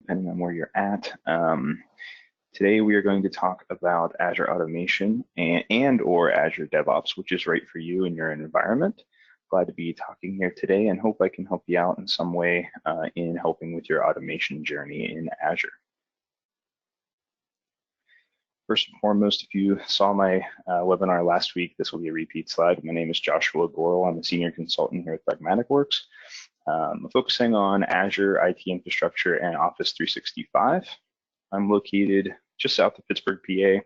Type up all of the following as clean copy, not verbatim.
depending on where you're at. Today we are going to talk about Azure Automation and or Azure DevOps, which is right for you in your environment. Glad to be talking here today and hope I can help you out in some way in helping with your automation journey in Azure. First and foremost, if you saw my webinar last week, this will be a repeat slide. My name is Joshua Gorel. I'm a senior consultant here at PragmaticWorks. Focusing on Azure IT infrastructure and Office 365. I'm located just south of Pittsburgh, PA. In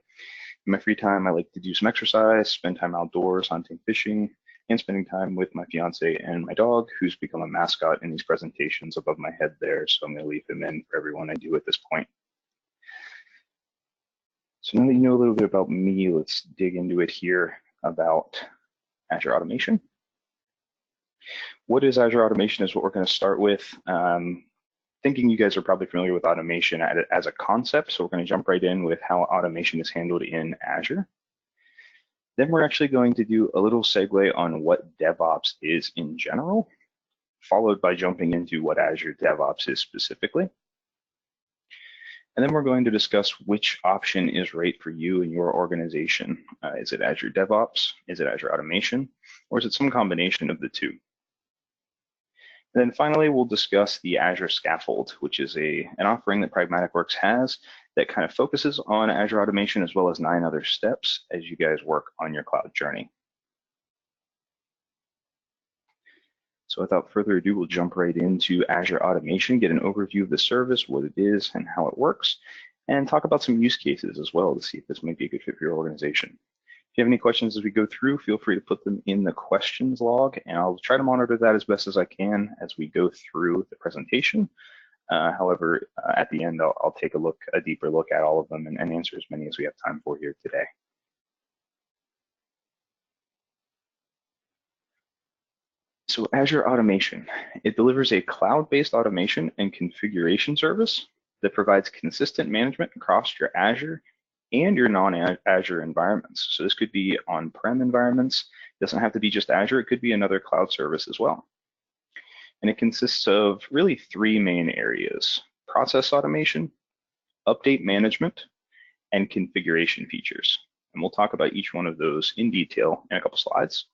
my free time, I like to do some exercise, spend time outdoors, hunting, fishing, and spending time with my fiance and my dog, who's become a mascot in these presentations above my head there. So I'm going to leave him in for everyone I do at this point. So now that you know a little bit about me, let's dig into it here about Azure Automation. What is Azure Automation is what we're going to start with. Thinking you guys are probably familiar with automation as a concept, so we're going to jump right in with how automation is handled in Azure. Then we're actually going to do a little segue on what DevOps is in general, followed by jumping into what Azure DevOps is specifically. And then we're going to discuss which option is right for you and your organization. Is it Azure DevOps? Is it Azure Automation? Or is it some combination of the two? And then finally, we'll discuss the Azure Scaffold, which is an offering that PragmaticWorks has that kind of focuses on Azure Automation as well as 9 other steps as you guys work on your cloud journey. So without further ado, we'll jump right into Azure Automation, get an overview of the service, what it is and how it works, and talk about some use cases as well to see if this might be a good fit for your organization. If you have any questions as we go through, feel free to put them in the questions log, and I'll try to monitor that as best as I can as we go through the presentation. However, at the end, I'll take a deeper look at all of them and answer as many as we have time for here today. So Azure Automation, it delivers a cloud-based automation and configuration service that provides consistent management across your Azure and your non-Azure environments. So this could be on-prem environments. It doesn't have to be just Azure. It could be another cloud service as well. And it consists of really 3 main areas: process automation, update management, and configuration features. And we'll talk about each one of those in detail in a couple slides.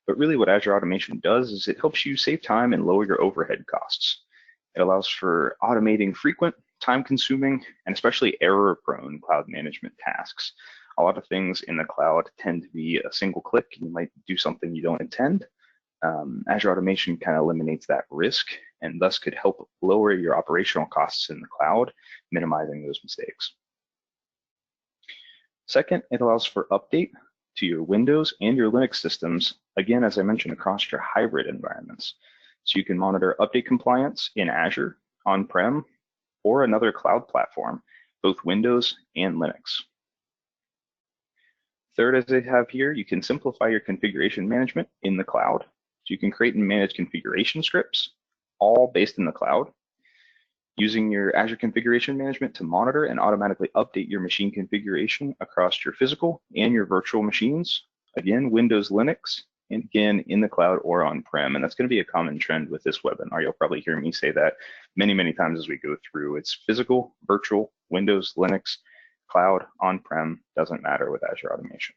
But really what Azure Automation does is it helps you save time and lower your overhead costs. It allows for automating frequent, time-consuming, and especially error-prone cloud management tasks. A lot of things in the cloud tend to be a single click. You might do something you don't intend. Azure Automation kind of eliminates that risk and thus could help lower your operational costs in the cloud, minimizing those mistakes. Second, it allows for update to your Windows and your Linux systems, again, as I mentioned, across your hybrid environments. So you can monitor update compliance in Azure, on-prem, or another cloud platform, both Windows and Linux. Third, as I have here, you can simplify your configuration management in the cloud. So you can create and manage configuration scripts, all based in the cloud, using your Azure Configuration Management to monitor and automatically update your machine configuration across your physical and your virtual machines, again, Windows, Linux, and again, in the cloud or on-prem. And that's going to be a common trend with this webinar. You'll probably hear me say that many, many times as we go through. It's physical, virtual, Windows, Linux, cloud, on-prem, doesn't matter with Azure Automation.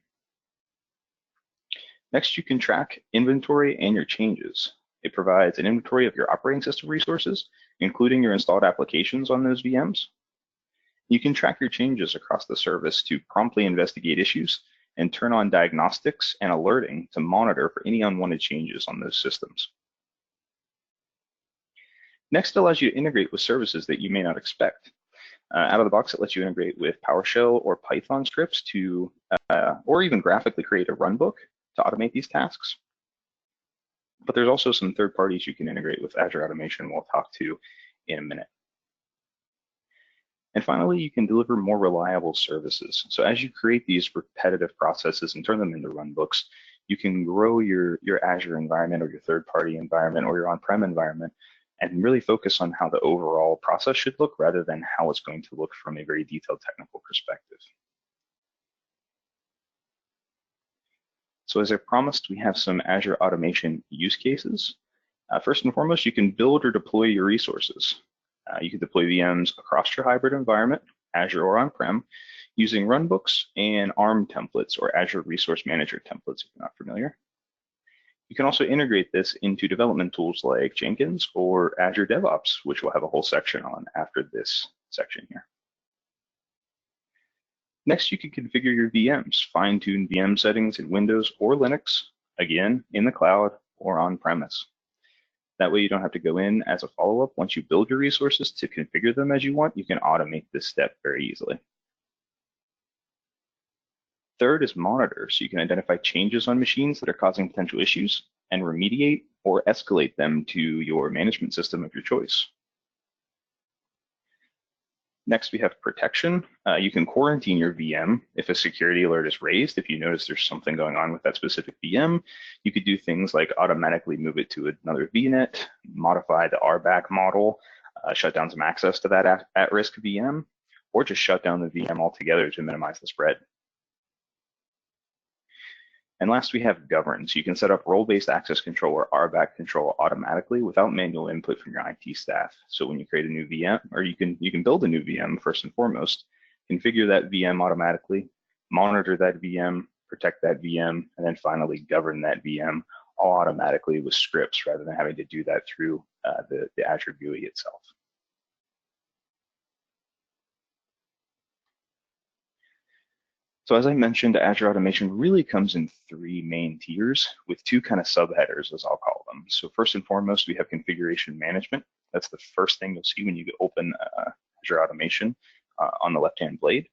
Next, you can track inventory and your changes. It provides an inventory of your operating system resources, including your installed applications on those VMs. You can track your changes across the service to promptly investigate issues and turn on diagnostics and alerting to monitor for any unwanted changes on those systems. Next, it allows you to integrate with services that you may not expect. Out of the box, it lets you integrate with PowerShell or Python scripts to, or even graphically create a runbook to automate these tasks. But there's also some third parties you can integrate with Azure Automation we'll talk to in a minute. And finally, you can deliver more reliable services. So as you create these repetitive processes and turn them into runbooks, you can grow your Azure environment or your third-party environment or your on-prem environment and really focus on how the overall process should look rather than how it's going to look from a very detailed technical perspective. So as I promised, we have some Azure Automation use cases. First and foremost, you can build or deploy your resources. You can deploy VMs across your hybrid environment, Azure or on-prem, using runbooks and ARM templates or Azure Resource Manager templates if you're not familiar. You can also integrate this into development tools like Jenkins or Azure DevOps, which we'll have a whole section on after this section here. Next, you can configure your VMs, fine-tune VM settings in Windows or Linux, again, in the cloud or on-premise. That way you don't have to go in as a follow-up. Once you build your resources to configure them as you want, you can automate this step very easily. Third is monitor, so you can identify changes on machines that are causing potential issues and remediate or escalate them to your management system of your choice. Next, we have protection. You can quarantine your VM if a security alert is raised. If you notice there's something going on with that specific VM, you could do things like automatically move it to another VNet, modify the RBAC model, shut down some access to that at-risk VM, or just shut down the VM altogether to minimize the spread. And last, we have govern. So you can set up role-based access control or RBAC control automatically without manual input from your IT staff. So when you create a new VM, or you can build a new VM first and foremost, configure that VM automatically, monitor that VM, protect that VM, and then finally govern that VM all automatically with scripts rather than having to do that through the Azure GUI itself. So as I mentioned, Azure Automation really comes in three main tiers with two kind of subheaders, as I'll call them. So first and foremost, we have configuration management. That's the first thing you'll see when you open Azure Automation on the left-hand blade.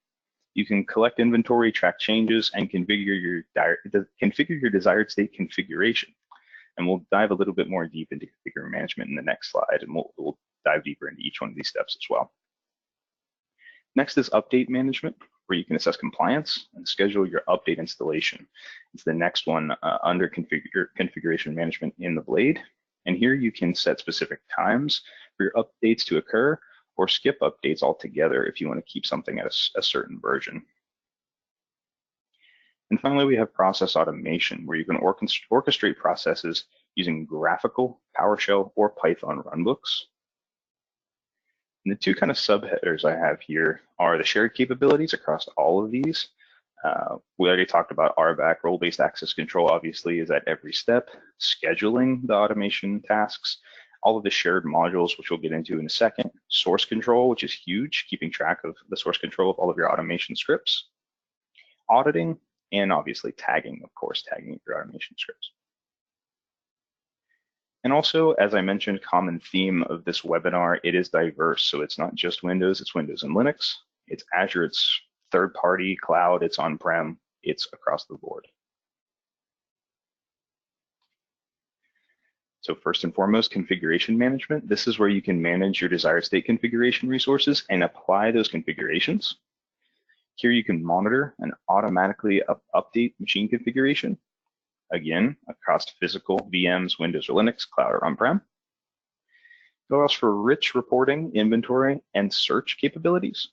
You can collect inventory, track changes, and configure your desired state configuration. And we'll dive a little bit more deep into configuration management in the next slide, and we'll dive deeper into each one of these steps as well. Next is update management, where you can assess compliance and schedule your update installation. It's the next one under configuration management in the blade. And here you can set specific times for your updates to occur or skip updates altogether if you want to keep something at a certain version. And finally, we have process automation, where you can orchestrate processes using graphical, PowerShell, or Python runbooks. And the two kind of subheaders I have here are the shared capabilities across all of these. We already talked about RBAC, role-based access control, obviously, is at every step. Scheduling the automation tasks, all of the shared modules, which we'll get into in a second. Source control, which is huge, keeping track of the source control of all of your automation scripts. Auditing, and obviously tagging, of course, tagging your automation scripts. And also, as I mentioned, common theme of this webinar, it is diverse. So it's not just Windows, it's Windows and Linux. It's Azure, it's third-party cloud, it's on-prem, it's across the board. So first and foremost, configuration management. This is where you can manage your desired state configuration resources and apply those configurations. Here you can monitor and automatically update machine configuration. Again, across physical VMs, Windows or Linux, cloud or on-prem. It allows for rich reporting, inventory, and search capabilities.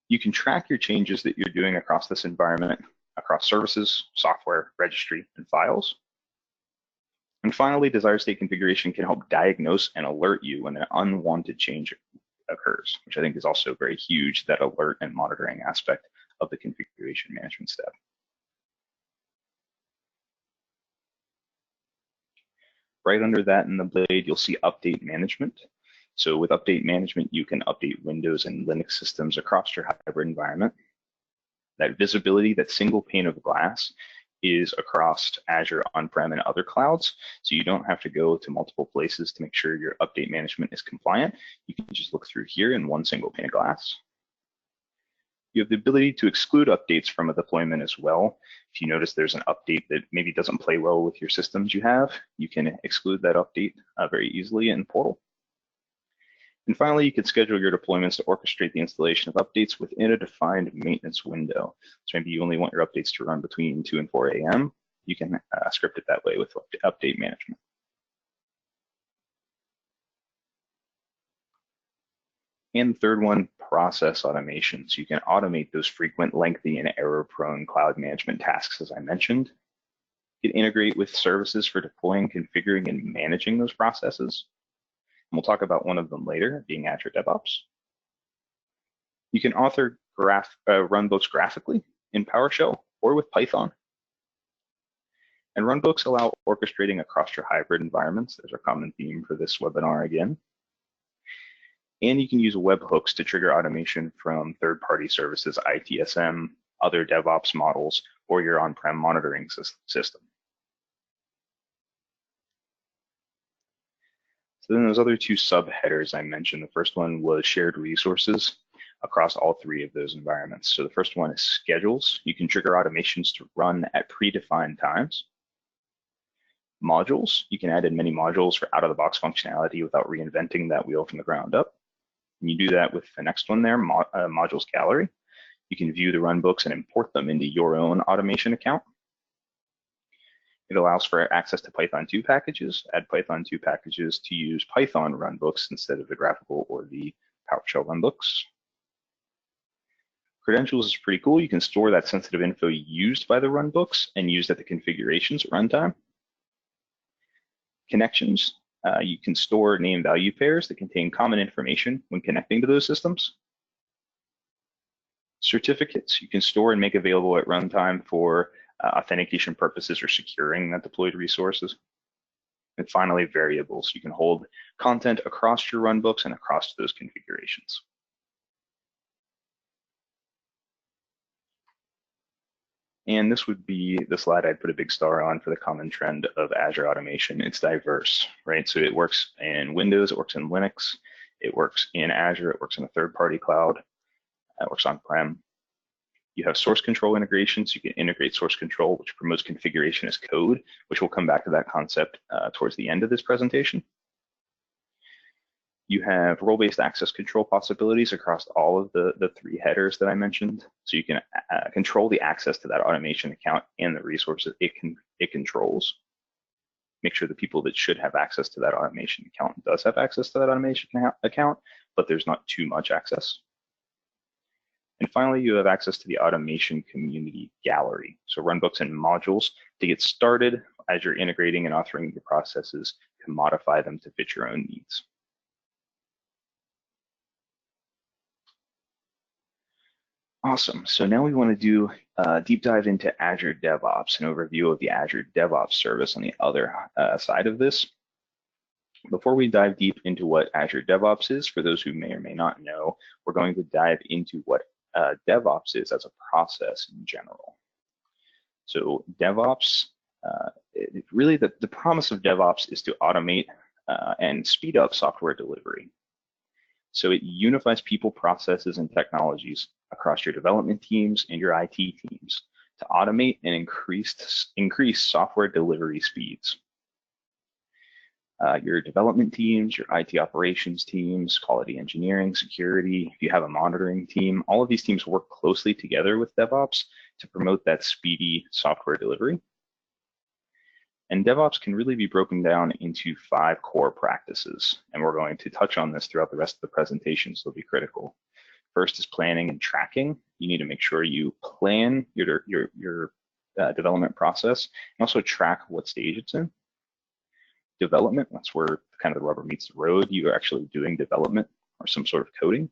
You can track your changes that you're doing across this environment, across services, software, registry, and files. And finally, desired state configuration can help diagnose and alert you when an unwanted change occurs, which I think is also very huge, that alert and monitoring aspect of the configuration management step. Right under that in the blade, you'll see update management. So with update management, you can update Windows and Linux systems across your hybrid environment. That visibility, that single pane of glass, is across Azure on-prem and other clouds. So you don't have to go to multiple places to make sure your update management is compliant. You can just look through here in one single pane of glass. You have the ability to exclude updates from a deployment as well. If you notice there's an update that maybe doesn't play well with your systems you have, you can exclude that update very easily in Portal. And finally, you can schedule your deployments to orchestrate the installation of updates within a defined maintenance window. So maybe you only want your updates to run between 2 and 4 a.m. You can script it that way with update management. And the third one, process automation. So you can automate those frequent, lengthy, and error-prone cloud management tasks, as I mentioned. You can integrate with services for deploying, configuring, and managing those processes. We'll talk about one of them later, being Azure DevOps. You can author runbooks graphically in PowerShell or with Python. And runbooks allow orchestrating across your hybrid environments. There's our common theme for this webinar again. And you can use webhooks to trigger automation from third-party services, ITSM, other DevOps models, or your on-prem monitoring system. So then those other two subheaders I mentioned, the first one was shared resources across all three of those environments. So the first one is schedules. You can trigger automations to run at predefined times. Modules, you can add in many modules for out-of-the-box functionality without reinventing that wheel from the ground up. And you do that with the next one there, modules gallery. You can view the runbooks and import them into your own automation account. It allows for access to Python 2 packages, add Python 2 packages to use Python runbooks instead of the graphical or the PowerShell runbooks. Credentials is pretty cool. You can store that sensitive info used by the runbooks and used at the configurations at runtime. Connections, you can store name value pairs that contain common information when connecting to those systems. Certificates, you can store and make available at runtime for authentication purposes or securing that deployed resources. And finally, variables, you can hold content across your runbooks and across those configurations. And this would be the slide I'd put a big star on for the common trend of Azure Automation. It's diverse, right? So it works in Windows, it works in Linux, it works in Azure, it works in a third-party cloud, it works on-prem. You have source control integrations. You can integrate source control, which promotes configuration as code, which we'll come back to that concept towards the end of this presentation. You have role-based access control possibilities across all of the three headers that I mentioned. So you can control the access to that automation account and the resources it controls. Make sure the people that should have access to that automation account does have access to that automation account, but there's not too much access. And finally, you have access to the automation community gallery. So runbooks and modules to get started as you're integrating and authoring your processes to modify them to fit your own needs. Awesome. So now we want to do a deep dive into Azure DevOps, an overview of the Azure DevOps service on the other side of this. Before we dive deep into what Azure DevOps is, for those who may or may not know, we're going to dive into what DevOps is as a process in general. So DevOps, really the promise of DevOps is to automate and speed up software delivery. So it unifies people, processes, and technologies across your development teams and your IT teams to automate and increase software delivery speeds. Your development teams, your IT operations teams, quality engineering, security, if you have a monitoring team, all of these teams work closely together with DevOps to promote that speedy software delivery. And DevOps can really be broken down into 5 core practices, and we're going to touch on this throughout the rest of the presentation, so it'll be critical. First is planning and tracking. You need to make sure you plan your development process and also track what stage it's in. Development, that's where kind of the rubber meets the road. You're actually doing development or some sort of coding.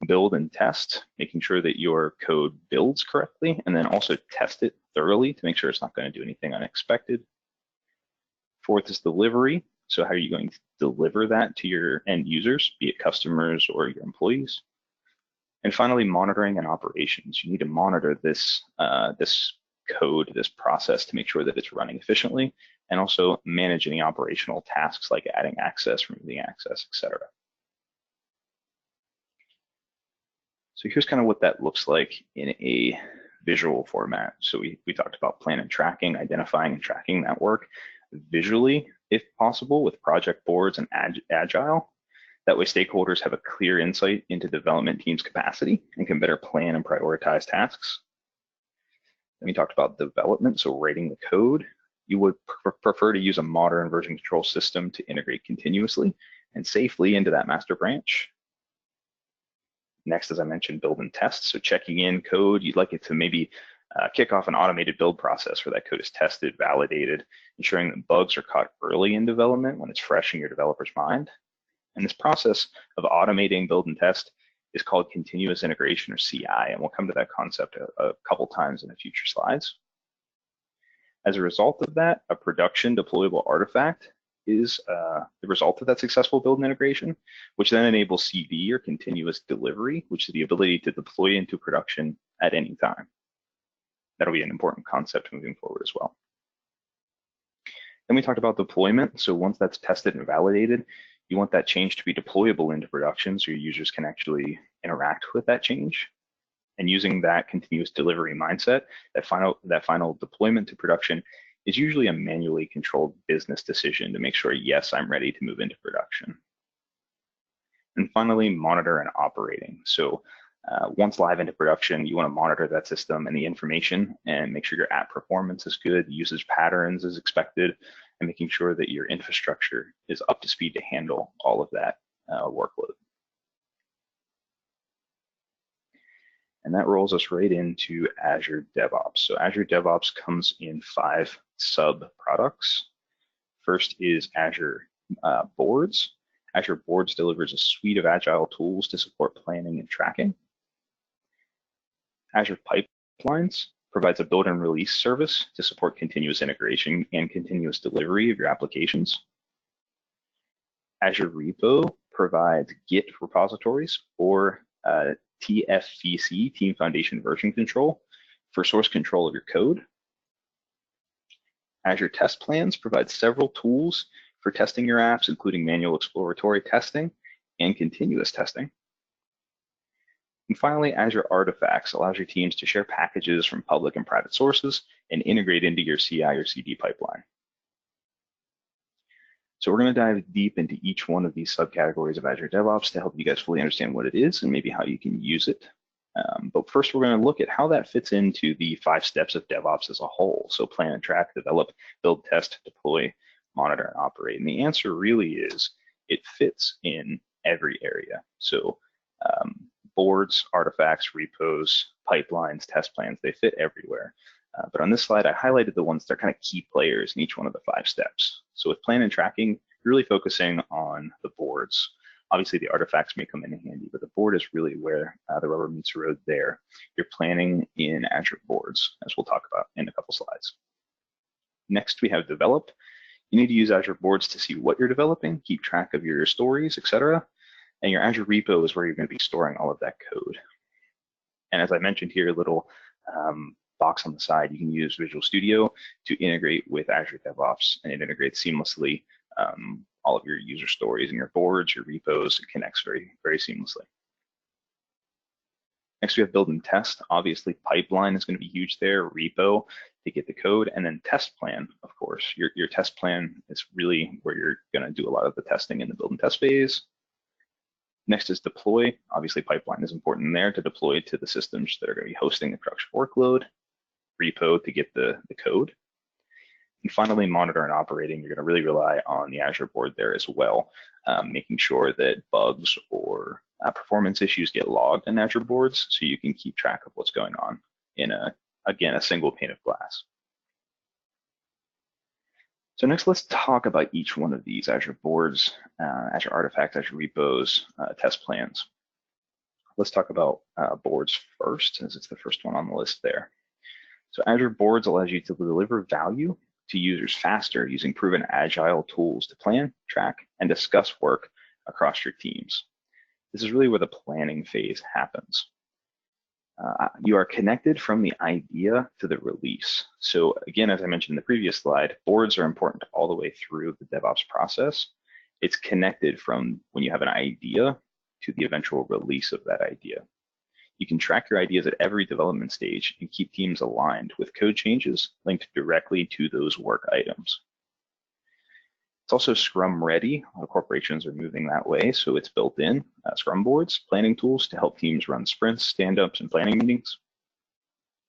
Build and test, making sure that your code builds correctly, and then also test it thoroughly to make sure it's not going to do anything unexpected. Fourth is delivery. So how are you going to deliver that to your end users, be it customers or your employees? And finally, monitoring and operations. You need to monitor this code, this process, to make sure that it's running efficiently, and also manage any operational tasks like adding access, removing access, etc. So here's kind of what that looks like in a visual format. So we talked about plan and tracking, identifying and tracking that work visually, if possible, with project boards and Agile. That way stakeholders have a clear insight into development team's capacity and can better plan and prioritize tasks. Then we talked about development, so writing the code. You would prefer to use a modern version control system to integrate continuously and safely into that master branch. Next, as I mentioned, build and test. So checking in code, you'd like it to maybe kick off an automated build process where that code is tested, validated, ensuring that bugs are caught early in development when it's fresh in your developer's mind. And this process of automating build and test is called continuous integration, or CI, and we'll come to that concept a couple times in the future slides. As a result of that, a production deployable artifact is the result of that successful build and integration, which then enables CD, or continuous delivery, which is the ability to deploy into production at any time. That'll be an important concept moving forward as well. Then we talked about deployment. So once that's tested and validated, you want that change to be deployable into production so your users can actually interact with that change. And using that continuous delivery mindset, that final deployment to production is usually a manually controlled business decision to make sure, yes, I'm ready to move into production. And finally, monitor and operating. So once live into production, you want to monitor that system and the information and make sure your app performance is good, usage patterns is expected, and making sure that your infrastructure is up to speed to handle all of that workload. And that rolls us right into Azure DevOps. So Azure DevOps comes in 5 sub-products. First is Azure Boards. Azure Boards delivers a suite of agile tools to support planning and tracking. Azure Pipelines provides a build and release service to support continuous integration and continuous delivery of your applications. Azure Repo provides Git repositories or TFVC, Team Foundation Version Control, for source control of your code. Azure Test Plans provides several tools for testing your apps, including manual exploratory testing and continuous testing. And finally, Azure Artifacts allows your teams to share packages from public and private sources and integrate into your CI or CD pipeline. So we're going to dive deep into each one of these subcategories of Azure DevOps to help you guys fully understand what it is and maybe how you can use it. But first, we're going to look at how that fits into the 5 steps of DevOps as a whole. So plan and track, develop, build, test, deploy, monitor, and operate. And the answer really is it fits in every area. So boards, artifacts, repos, pipelines, test plans, they fit everywhere. But on this slide, I highlighted the ones that are kind of key players in each one of the 5 steps. So with plan and tracking, you're really focusing on the boards. Obviously, the artifacts may come in handy, but the board is really where the rubber meets the road there. You're planning in Azure Boards, as we'll talk about in a couple slides. Next, we have develop. You need to use Azure Boards to see what you're developing, keep track of your stories, etc. And your Azure Repo is where you're going to be storing all of that code. And as I mentioned here, a little box on the side, you can use Visual Studio to integrate with Azure DevOps, and it integrates seamlessly all of your user stories and your boards, your repos. It connects very, very seamlessly. Next, we have build and test. Obviously, pipeline is going to be huge there, repo to get the code, and then test plan, of course. Your test plan is really where you're going to do a lot of the testing in the build and test phase. Next is deploy. Obviously, pipeline is important there to deploy to the systems that are going to be hosting the production workload, repo to get the code. And finally, monitor and operating. You're going to really rely on the Azure board there as well, making sure that bugs or performance issues get logged in Azure boards so you can keep track of what's going on in, again, a single pane of glass. So next, let's talk about each one of these Azure boards, Azure artifacts, Azure repos, test plans. Let's talk about boards first, as it's the first one on the list there. So Azure Boards allows you to deliver value to users faster using proven agile tools to plan, track, and discuss work across your teams. This is really where the planning phase happens. You are connected from the idea to the release. So again, as I mentioned in the previous slide, boards are important all the way through the DevOps process. It's connected from when you have an idea to the eventual release of that idea. You can track your ideas at every development stage and keep teams aligned with code changes linked directly to those work items. It's also Scrum ready. A lot of corporations are moving that way, so it's built in Scrum Boards, planning tools to help teams run sprints, stand-ups, and planning meetings.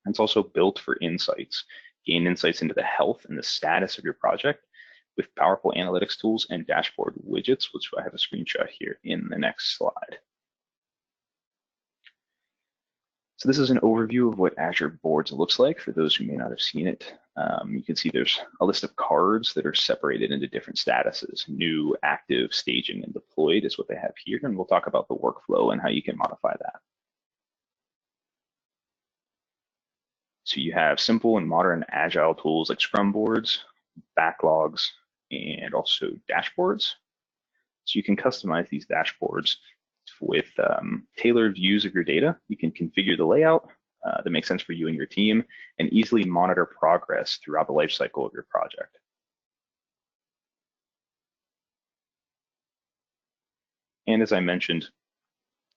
And it's also built for insights. Gain insights into the health and the status of your project with powerful analytics tools and dashboard widgets, which I have a screenshot here in the next slide. So this is an overview of what Azure Boards looks like for those who may not have seen it. You can see there's a list of cards that are separated into different statuses. New, active, staging, and deployed is what they have here, and we'll talk about the workflow and how you can modify that. So you have simple and modern agile tools like Scrum Boards, backlogs, and also dashboards. So you can customize these dashboards with tailored views of your data. You can configure the layout that makes sense for you and your team and easily monitor progress throughout the life cycle of your project. And as I mentioned,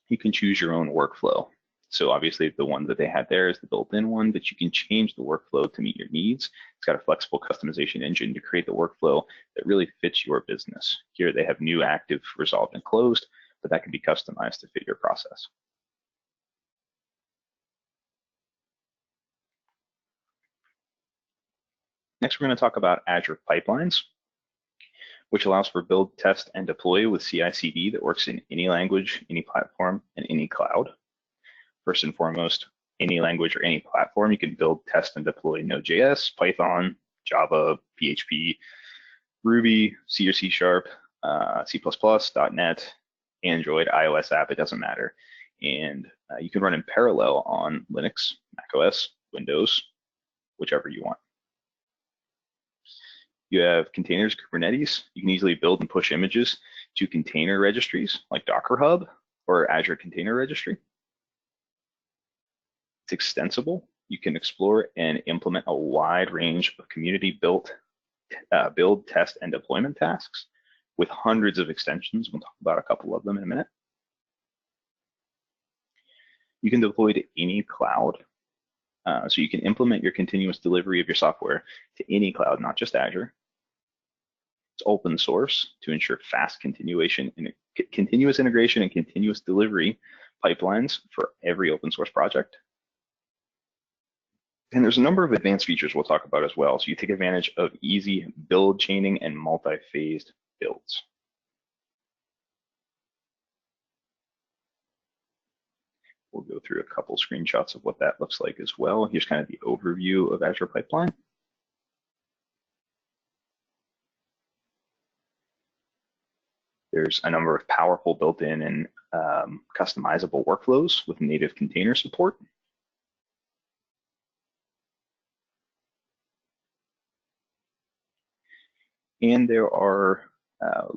you can choose your own workflow. So obviously the one that they had there is the built-in one, but you can change the workflow to meet your needs. It's got a flexible customization engine to create the workflow that really fits your business. Here they have new, active, resolved, and closed, but that can be customized to fit your process. Next, we're going to talk about Azure Pipelines, which allows for build, test, and deploy with CI/CD that works in any language, any platform, and any cloud. First and foremost, any language or any platform, you can build, test, and deploy Node.js, Python, Java, PHP, Ruby, C or C#, C++, .NET, Android, iOS app, it doesn't matter. And you can run in parallel on Linux, macOS, Windows, whichever you want. You have containers, Kubernetes. You can easily build and push images to container registries like Docker Hub or Azure Container Registry. It's extensible. You can explore and implement a wide range of community-built build, test, and deployment tasks with hundreds of extensions. We'll talk about a couple of them in a minute. You can deploy to any cloud. So you can implement your continuous delivery of your software to any cloud, not just Azure. It's open source to ensure fast continuous integration and continuous delivery pipelines for every open source project. And there's a number of advanced features we'll talk about as well. So you take advantage of easy build chaining and multi-phased builds. We'll go through a couple screenshots of what that looks like as well. Here's kind of the overview of Azure Pipeline. There's a number of powerful built-in and customizable workflows with native container support. And there are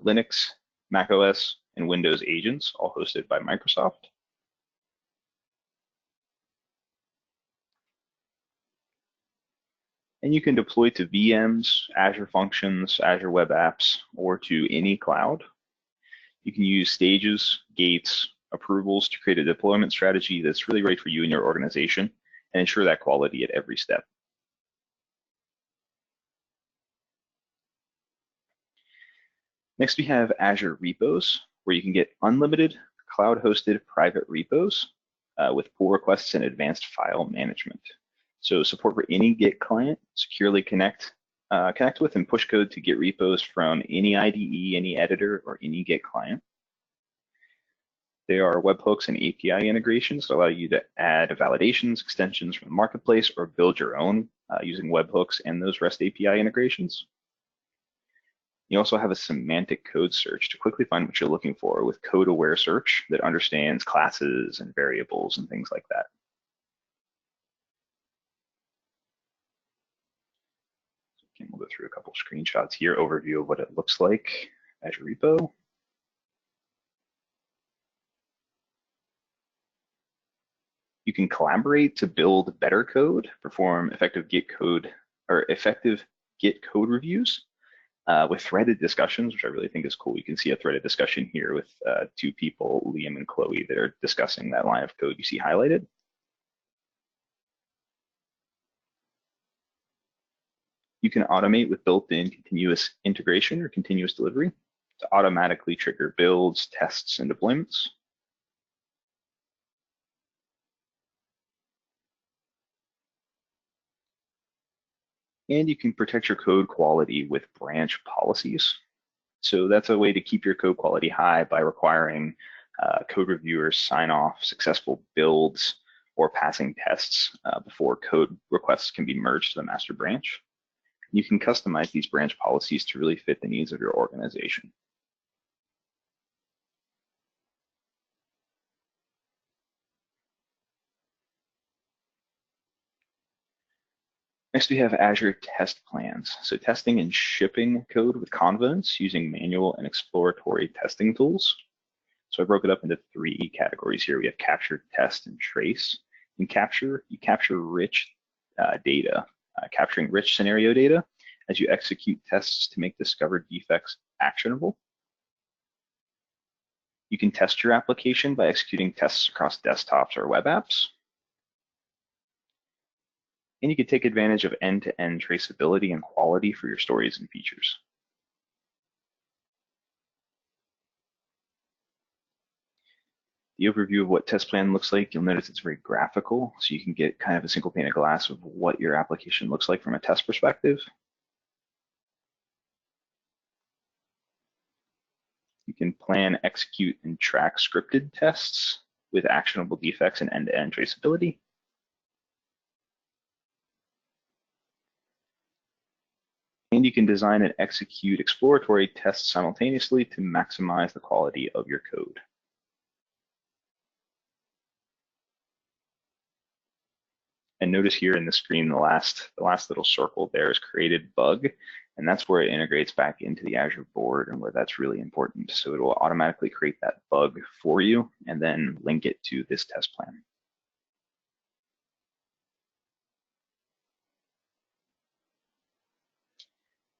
Linux, macOS, and Windows agents, all hosted by Microsoft. And you can deploy to VMs, Azure Functions, Azure Web Apps, or to any cloud. You can use stages, gates, approvals to create a deployment strategy that's really right for you and your organization and ensure that quality at every step. Next, we have Azure Repos, where you can get unlimited cloud-hosted private repos with pull requests and advanced file management. So support for any Git client, securely connect with and push code to Git repos from any IDE, any editor, or any Git client. There are webhooks and API integrations that allow you to add validations, extensions from the marketplace, or build your own using webhooks and those REST API integrations. You also have a semantic code search to quickly find what you're looking for with code-aware search that understands classes and variables and things like that. Again, we'll go through a couple screenshots here, overview of what it looks like, Azure Repo. You can collaborate to build better code, perform effective Git code reviews with threaded discussions, which I really think is cool. You can see a threaded discussion here with two people, Liam and Chloe, that are discussing that line of code you see highlighted. You can automate with built-in continuous integration or continuous delivery to automatically trigger builds, tests, and deployments. And you can protect your code quality with branch policies. So that's a way to keep your code quality high by requiring code reviewers sign off successful builds or passing tests before code requests can be merged to the master branch. You can customize these branch policies to really fit the needs of your organization. Next, we have Azure test plans. So testing and shipping code with confidence using manual and exploratory testing tools. So I broke it up into 3 categories here. We have capture, test, and trace. In capture, you capture rich data, capturing rich scenario data as you execute tests to make discovered defects actionable. You can test your application by executing tests across desktops or web apps. And you can take advantage of end-to-end traceability and quality for your stories and features. The overview of what test plan looks like, you'll notice it's very graphical, so you can get kind of a single pane of glass of what your application looks like from a test perspective. You can plan, execute, and track scripted tests with actionable defects and end-to-end traceability. And you can design and execute exploratory tests simultaneously to maximize the quality of your code. And notice here in the screen, the last little circle there is created bug, and that's where it integrates back into the Azure board and where that's really important. So it will automatically create that bug for you and then link it to this test plan.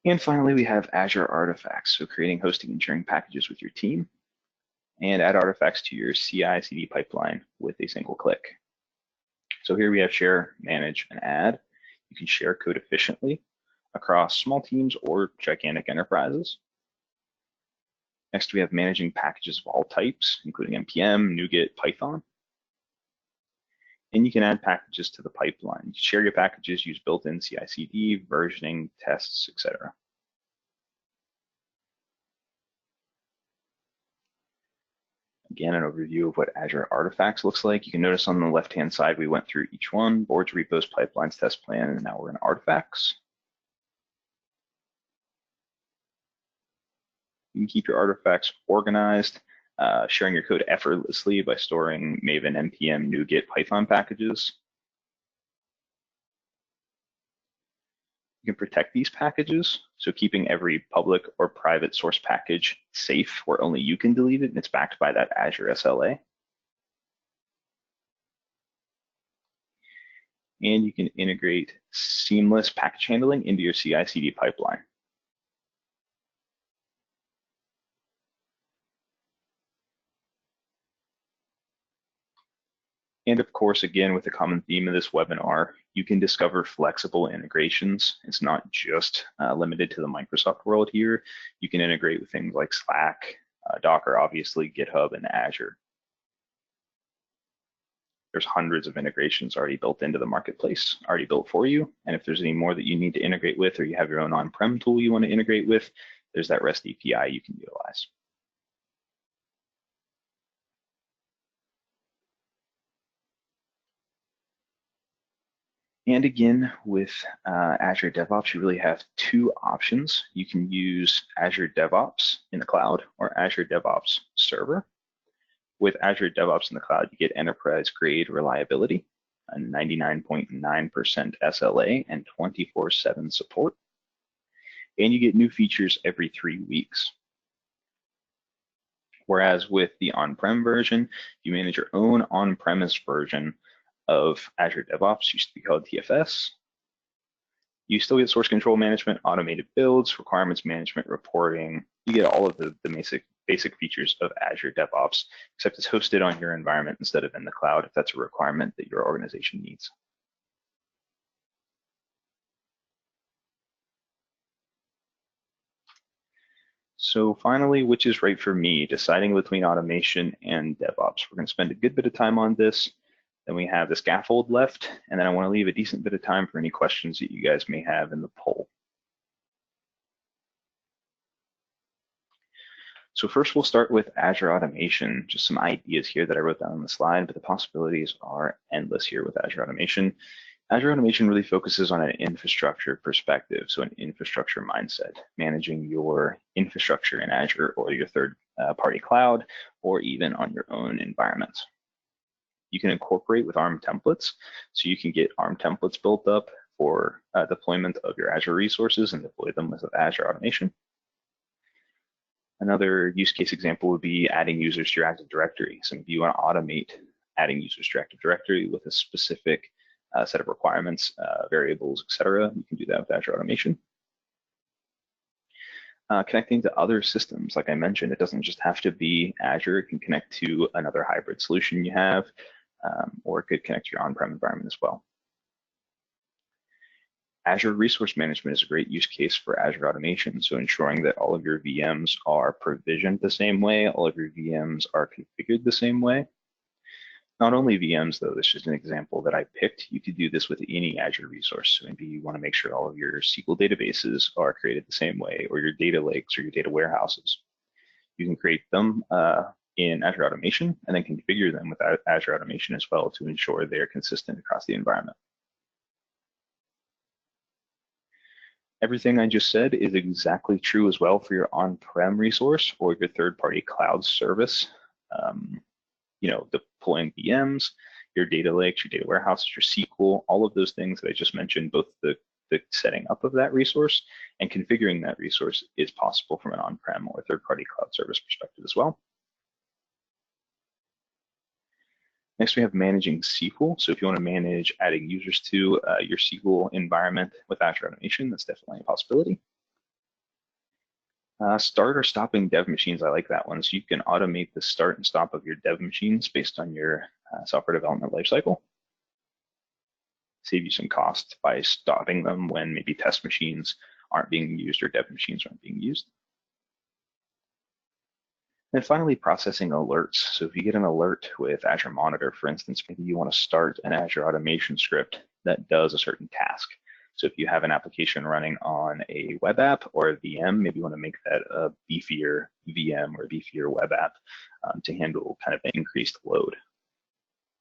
And finally, we have Azure Artifacts, so creating hosting and sharing packages with your team, and add artifacts to your CI/CD pipeline with a single click. So here we have share, manage, and add. You can share code efficiently across small teams or gigantic enterprises. Next, we have managing packages of all types, including NPM, NuGet, Python. And you can add packages to the pipeline. You share your packages, use built-in CI/CD, versioning, tests, etc. Again, an overview of what Azure Artifacts looks like. You can notice on the left-hand side, we went through each one: boards, repos, pipelines, test plan, and now we're in Artifacts. You can keep your artifacts organized, sharing your code effortlessly by storing Maven, NPM, NuGet, Python packages. You can protect these packages, so keeping every public or private source package safe where only you can delete it, and it's backed by that Azure SLA. And you can integrate seamless package handling into your CI/CD pipeline. And of course, again, with the common theme of this webinar, you can discover flexible integrations. It's not just limited to the Microsoft world here. You can integrate with things like Slack, Docker, obviously, GitHub, and Azure. There's hundreds of integrations already built into the marketplace, already built for you. And if there's any more that you need to integrate with, or you have your own on-prem tool you want to integrate with, there's that REST API you can utilize. And again, with Azure DevOps, you really have 2 options. You can use Azure DevOps in the cloud or Azure DevOps Server. With Azure DevOps in the cloud, you get enterprise-grade reliability, a 99.9% SLA, and 24/7 support. And you get new features every 3 weeks. Whereas with the on-prem version, you manage your own on-premise version of Azure DevOps, used to be called TFS. You still get source control management, automated builds, requirements management, reporting. You get all of the basic features of Azure DevOps, except it's hosted on your environment instead of in the cloud if that's a requirement that your organization needs. So finally, which is right for me, deciding between automation and DevOps. We're going to spend a good bit of time on this. Then we have the scaffold left, and then I want to leave a decent bit of time for any questions that you guys may have in the poll. So first we'll start with Azure Automation, just some ideas here that I wrote down on the slide, but the possibilities are endless here with Azure Automation. Azure Automation really focuses on an infrastructure perspective, so an infrastructure mindset, managing your infrastructure in Azure or your third-party cloud, or even on your own environments. You can incorporate with ARM templates, so you can get ARM templates built up for deployment of your Azure resources and deploy them with Azure Automation. Another use case example would be adding users to your Active Directory. So if you want to automate adding users to your Active Directory with a specific set of requirements, variables, etc., you can do that with Azure Automation. Connecting to other systems, like I mentioned, it doesn't just have to be Azure. It can connect to another hybrid solution you have, or it could connect to your on-prem environment as well. Azure Resource Management is a great use case for Azure Automation, so ensuring that all of your VMs are provisioned the same way, all of your VMs are configured the same way. Not only VMs, though, this is just an example that I picked. You could do this with any Azure resource. So maybe you want to make sure all of your SQL databases are created the same way, or your data lakes or your data warehouses. You can create them in Azure Automation and then configure them with Azure Automation as well to ensure they're consistent across the environment. Everything I just said is exactly true as well for your on-prem resource or your third-party cloud service. Deploying VMs, your data lakes, your data warehouses, your SQL, all of those things that I just mentioned, both the setting up of that resource and configuring that resource is possible from an on-prem or third-party cloud service perspective as well. Next, we have managing SQL. So if you want to manage adding users to your SQL environment with Azure Automation, that's definitely a possibility. Start or stopping dev machines, I like that one. So you can automate the start and stop of your dev machines based on your software development lifecycle. Save you some cost by stopping them when maybe test machines aren't being used or dev machines aren't being used. And finally, processing alerts. So if you get an alert with Azure Monitor, for instance, maybe you want to start an Azure Automation script that does a certain task. So if you have an application running on a web app or a VM, maybe you want to make that a beefier VM or a beefier web app to handle kind of an increased load.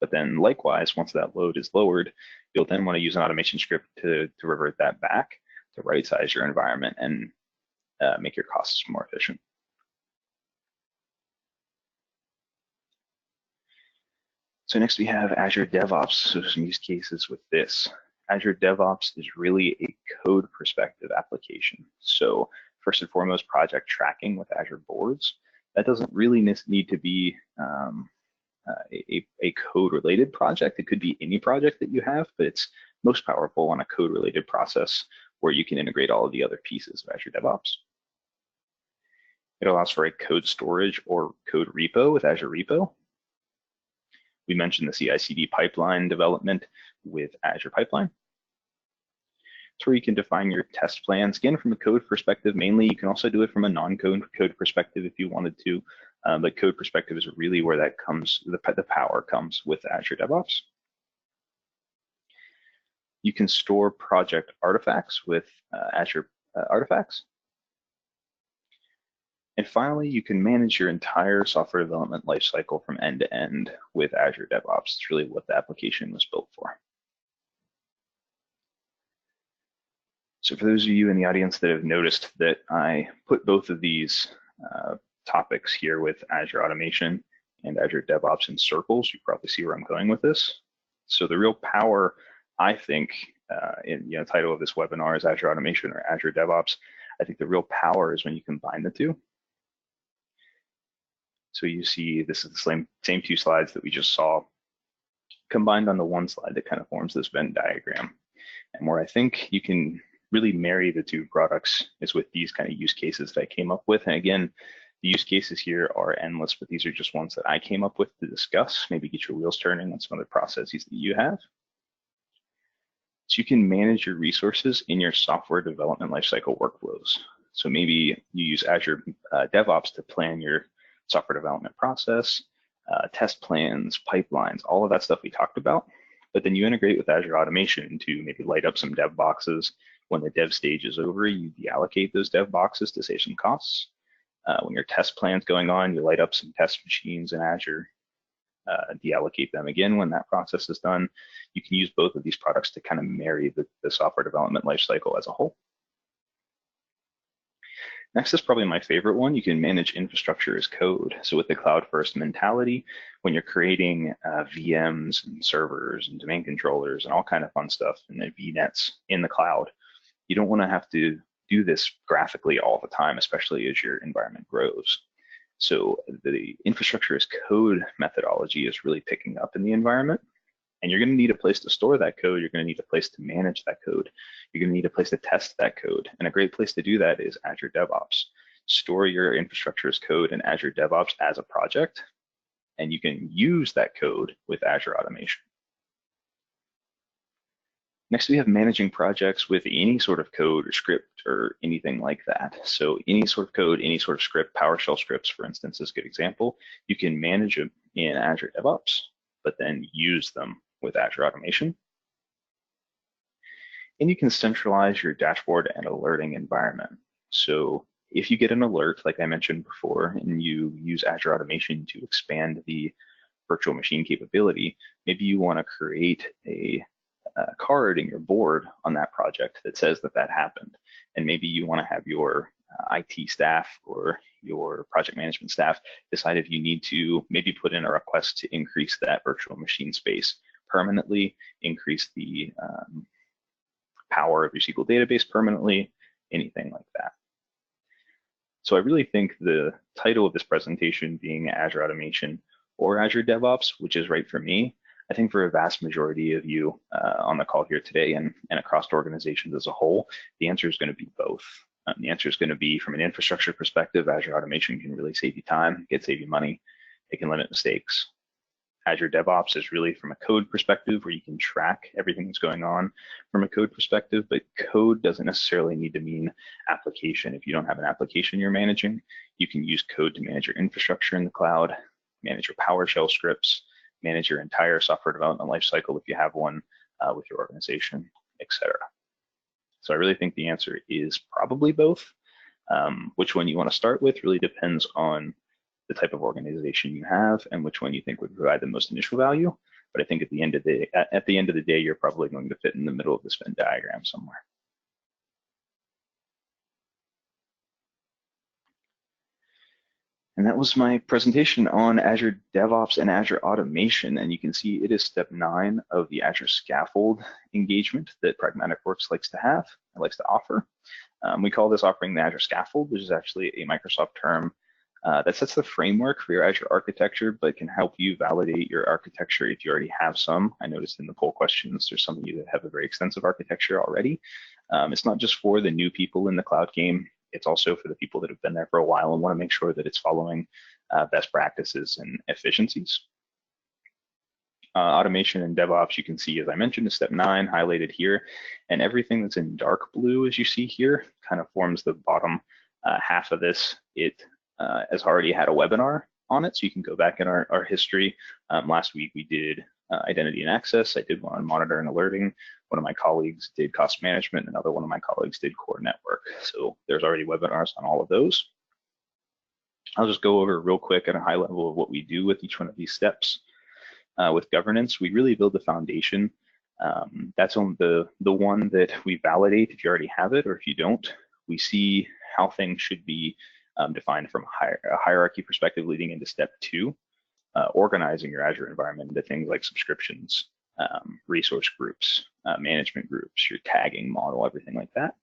But then likewise, once that load is lowered, you'll then want to use an automation script to revert that back to right-size your environment and make your costs more efficient. So next we have Azure DevOps, so some use cases with this. Azure DevOps is really a code perspective application. So first and foremost, project tracking with Azure Boards. That doesn't really need to be a code-related project. It could be any project that you have, but it's most powerful on a code-related process where you can integrate all of the other pieces of Azure DevOps. It allows for a code storage or code repo with Azure Repo. We mentioned the CI/CD pipeline development with Azure Pipeline. It's where you can define your test plans. Again, from a code perspective, mainly. You can also do it from a non-code perspective if you wanted to. But code perspective is really where that comes, the power comes with Azure DevOps. You can store project artifacts with Azure Artifacts. And finally, you can manage your entire software development lifecycle from end to end with Azure DevOps. It's really what the application was built for. So for those of you in the audience that have noticed that I put both of these topics here with Azure Automation and Azure DevOps in circles, you probably see where I'm going with this. So the real power, I think, in the title of this webinar is Azure Automation or Azure DevOps. I think the real power is when you combine the two. So you see this is the same two slides that we just saw combined on the one slide that kind of forms this Venn diagram. And where I think you can really marry the two products is with these kind of use cases that I came up with. And again, the use cases here are endless, but these are just ones that I came up with to discuss, maybe get your wheels turning on some other processes that you have. So you can manage your resources in your software development lifecycle workflows. So maybe you use Azure DevOps to plan your software development process, test plans, pipelines, all of that stuff we talked about. But then you integrate with Azure Automation to maybe light up some dev boxes. When the dev stage is over, you deallocate those dev boxes to save some costs. When your test plan's going on, you light up some test machines in Azure, deallocate them again when that process is done. You can use both of these products to kind of marry the software development lifecycle as a whole. Next is probably my favorite one. You can manage infrastructure as code. So with the cloud first mentality, when you're creating VMs and servers and domain controllers and all kind of fun stuff and then VNets in the cloud, you don't want to have to do this graphically all the time, especially as your environment grows. So the infrastructure as code methodology is really picking up in the environment. And you're going to need a place to store that code. You're going to need a place to manage that code. You're going to need a place to test that code. And a great place to do that is Azure DevOps. Store your infrastructure as code in Azure DevOps as a project, and you can use that code with Azure Automation. Next, we have managing projects with any sort of code or script or anything like that. So any sort of code, any sort of script, PowerShell scripts, for instance, is a good example. You can manage them in Azure DevOps, but then use them with Azure Automation. And you can centralize your dashboard and alerting environment. So if you get an alert, like I mentioned before, and you use Azure Automation to expand the virtual machine capability, maybe you want to create a card in your board on that project that says that that happened. And maybe you want to have your IT staff or your project management staff decide if you need to maybe put in a request to increase that virtual machine space permanently, increase the power of your SQL database permanently, anything like that. So I really think the title of this presentation being Azure Automation or Azure DevOps, which is right for me, I think for a vast majority of you on the call here today and across organizations as a whole, the answer is going to be both. The answer is going to be from an infrastructure perspective, Azure Automation can really save you time, it can save you money, it can limit mistakes. Azure DevOps is really from a code perspective where you can track everything that's going on from a code perspective, but code doesn't necessarily need to mean application. If you don't have an application you're managing, you can use code to manage your infrastructure in the cloud, manage your PowerShell scripts, manage your entire software development lifecycle if you have one with your organization, etc. So I really think the answer is probably both. Which one you want to start with really depends on the type of organization you have and which one you think would provide the most initial value. But I think at the end of the day, you're probably going to fit in the middle of this Venn diagram somewhere. And that was my presentation on Azure DevOps and Azure Automation. And you can see it is step 9 of the Azure Scaffold engagement that Pragmatic Works likes to have, and likes to offer. We call this offering the Azure Scaffold, which is actually a Microsoft term that sets the framework for your Azure architecture, but can help you validate your architecture if you already have some. I noticed in the poll questions, there's some of you that have a very extensive architecture already. It's not just for the new people in the cloud game. It's also for the people that have been there for a while and want to make sure that it's following best practices and efficiencies. Automation and DevOps, you can see, as I mentioned, is step 9 highlighted here. And everything that's in dark blue, as you see here, kind of forms the bottom half of this. It has already had a webinar on it, so you can go back in our history. Last week we did identity and access. I did one on monitor and alerting. One of my colleagues did cost management. Another one of my colleagues did core network. So there's already webinars on all of those. I'll just go over real quick at a high level of what we do with each one of these steps. With governance, we really build the foundation. That's on the one that we validate if you already have it, or if you don't. We see how things should be defined from a hierarchy perspective leading into step 2, organizing your Azure environment into things like subscriptions, resource groups, management groups, your tagging model, everything like that.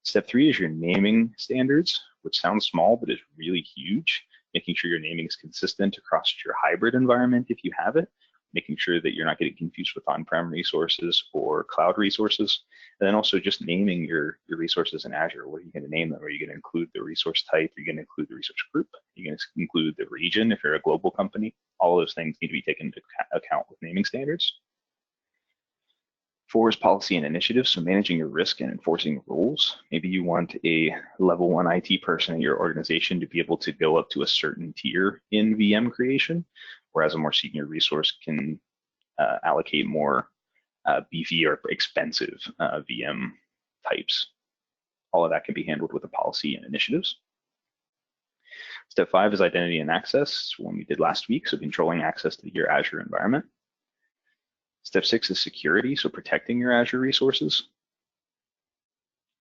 Step 3 is your naming standards, which sounds small, but is really huge. Making sure your naming is consistent across your hybrid environment if you have it, making sure that you're not getting confused with on-prem resources or cloud resources, and then also just naming your resources in Azure. What are you going to name them? Are you going to include the resource type? Are you going to include the resource group? Are you going to include the region if you're a global company? All of those things need to be taken into account with naming standards. 4 is policy and initiatives, so managing your risk and enforcing rules. Maybe you want a level 1 IT person in your organization to be able to go up to a certain tier in VM creation, whereas a more senior resource can allocate more beefy or expensive VM types. All of that can be handled with the policy and initiatives. Step 5 is identity and access, one we did last week, so controlling access to your Azure environment. Step 6 is security, so protecting your Azure resources.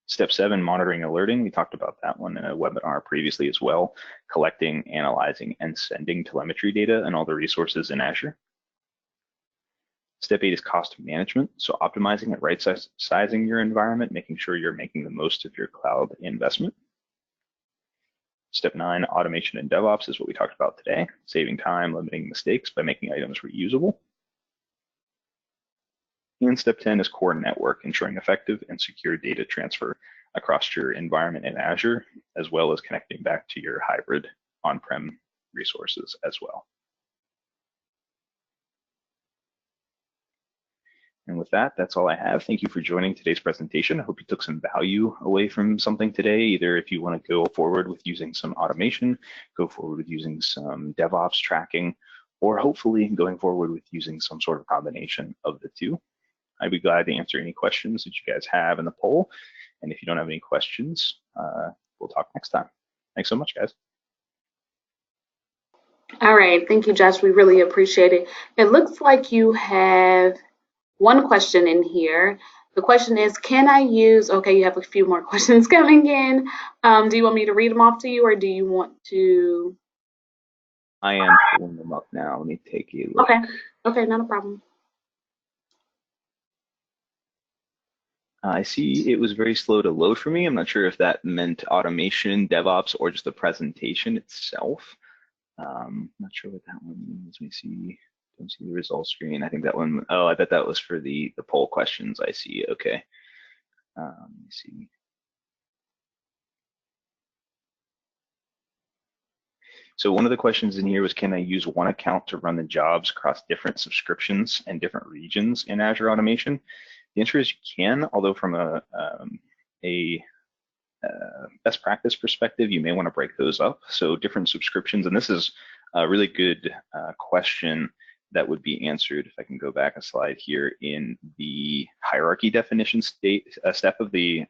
Step 7, monitoring alerting. We talked about that one in a webinar previously as well, collecting, analyzing, and sending telemetry data and all the resources in Azure. Step 8 is cost management, so optimizing and right-sizing your environment, making sure you're making the most of your cloud investment. Step 9, automation and DevOps is what we talked about today, saving time, limiting mistakes by making items reusable. And step 10 is core network, ensuring effective and secure data transfer across your environment in Azure, as well as connecting back to your hybrid on-prem resources as well. And with that, that's all I have. Thank you for joining today's presentation. I hope you took some value away from something today, either if you want to go forward with using some automation, go forward with using some DevOps tracking, or hopefully going forward with using some sort of combination of the two. I'd be glad to answer any questions that you guys have in the poll. And if you don't have any questions, we'll talk next time. Thanks so much, guys. All right, thank you, Josh. We really appreciate it. It looks like you have one question in here. The question is, can I use, okay, you have a few more questions coming in. Do you want me to read them off to you, or do you want to? I am pulling them up now. Let me take a look. Okay, not a problem. I see it was very slow to load for me. I'm not sure if that meant automation, DevOps, or just the presentation itself. Not sure what that one means. Let me see. Don't see the results screen. I think that one, oh, I bet that was for the poll questions. I see. Okay. Let me see. So one of the questions in here was, can I use one account to run the jobs across different subscriptions and different regions in Azure Automation? The answer is you can, although from a best practice perspective, you may want to break those up. So different subscriptions, and this is a really good question that would be answered, if I can go back a slide here, in the hierarchy definition step of the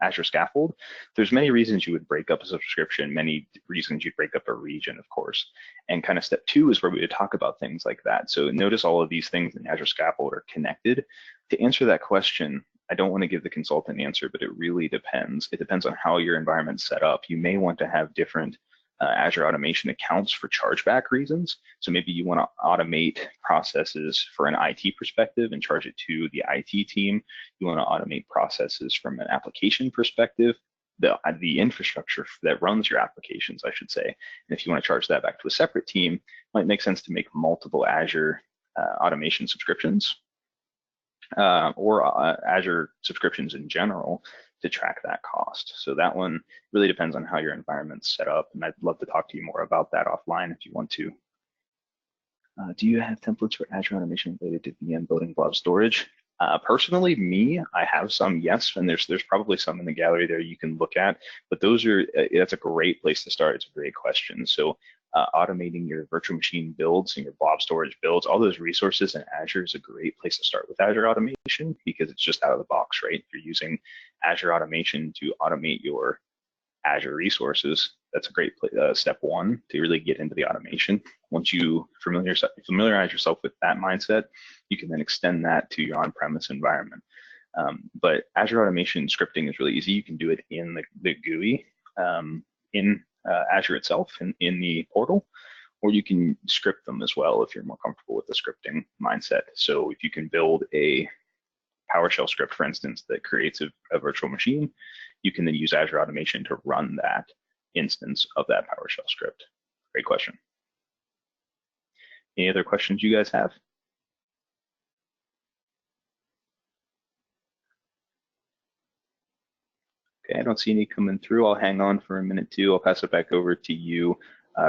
Azure Scaffold. There's many reasons you would break up a subscription, many reasons you'd break up a region, of course. And kind of step 2 is where we would talk about things like that. So notice all of these things in Azure Scaffold are connected. To answer that question, I don't want to give the consultant answer, but it really depends. It depends on how your environment's set up. You may want to have different Azure Automation accounts for chargeback reasons. So maybe you want to automate processes for an IT perspective and charge it to the IT team. You want to automate processes from an application perspective, the infrastructure that runs your applications, I should say. And if you want to charge that back to a separate team, it might make sense to make multiple Azure Automation subscriptions or Azure subscriptions in general to track that cost. So that one really depends on how your environment's set up, and I'd love to talk to you more about that offline if you want to. Do you have templates for Azure Automation related to VM building blob storage? Personally, I have some, yes, and there's probably some in the gallery there you can look at, but that's a great place to start. It's a great question. So automating your virtual machine builds and your blob storage builds, all those resources in Azure is a great place to start with Azure Automation because it's just out of the box, right? If you're using Azure Automation to automate your Azure resources, that's a great step 1 to really get into the automation. Once you familiarize yourself with that mindset, you can then extend that to your on-premise environment. But Azure Automation scripting is really easy. You can do it in the GUI in Azure itself in the portal, or you can script them as well if you're more comfortable with the scripting mindset. So if you can build a PowerShell script, for instance, that creates a virtual machine, you can then use Azure Automation to run that instance of that PowerShell script. Great question. Any other questions you guys have? Okay, I don't see any coming through. I'll hang on for a minute too. I'll pass it back over to you,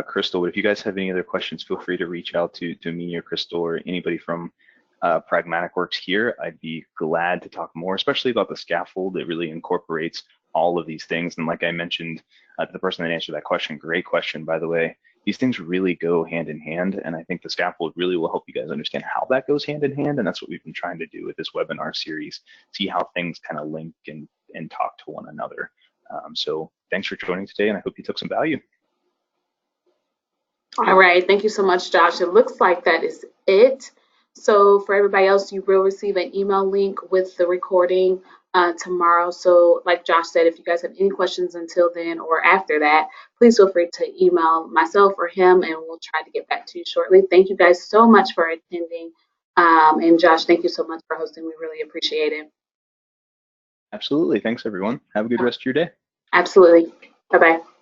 Crystal. But if you guys have any other questions, feel free to reach out to me or Crystal or anybody from Pragmatic Works here. I'd be glad to talk more, especially about the scaffold. It really incorporates all of these things. And like I mentioned to the person that answered that question, great question, by the way, these things really go hand in hand. And I think the scaffold really will help you guys understand how that goes hand in hand. And that's what we've been trying to do with this webinar series, see how things kind of link and talk to one another. So thanks for joining today, and I hope you took some value. All right, thank you so much, Josh. It looks like that is it. So for everybody else, you will receive an email link with the recording tomorrow. So like Josh said, if you guys have any questions until then or after that, please feel free to email myself or him and we'll try to get back to you shortly. Thank you guys so much for attending. And Josh, thank you so much for hosting. We really appreciate it. Absolutely. Thanks, everyone. Have a good rest of your day. Absolutely. Bye-bye.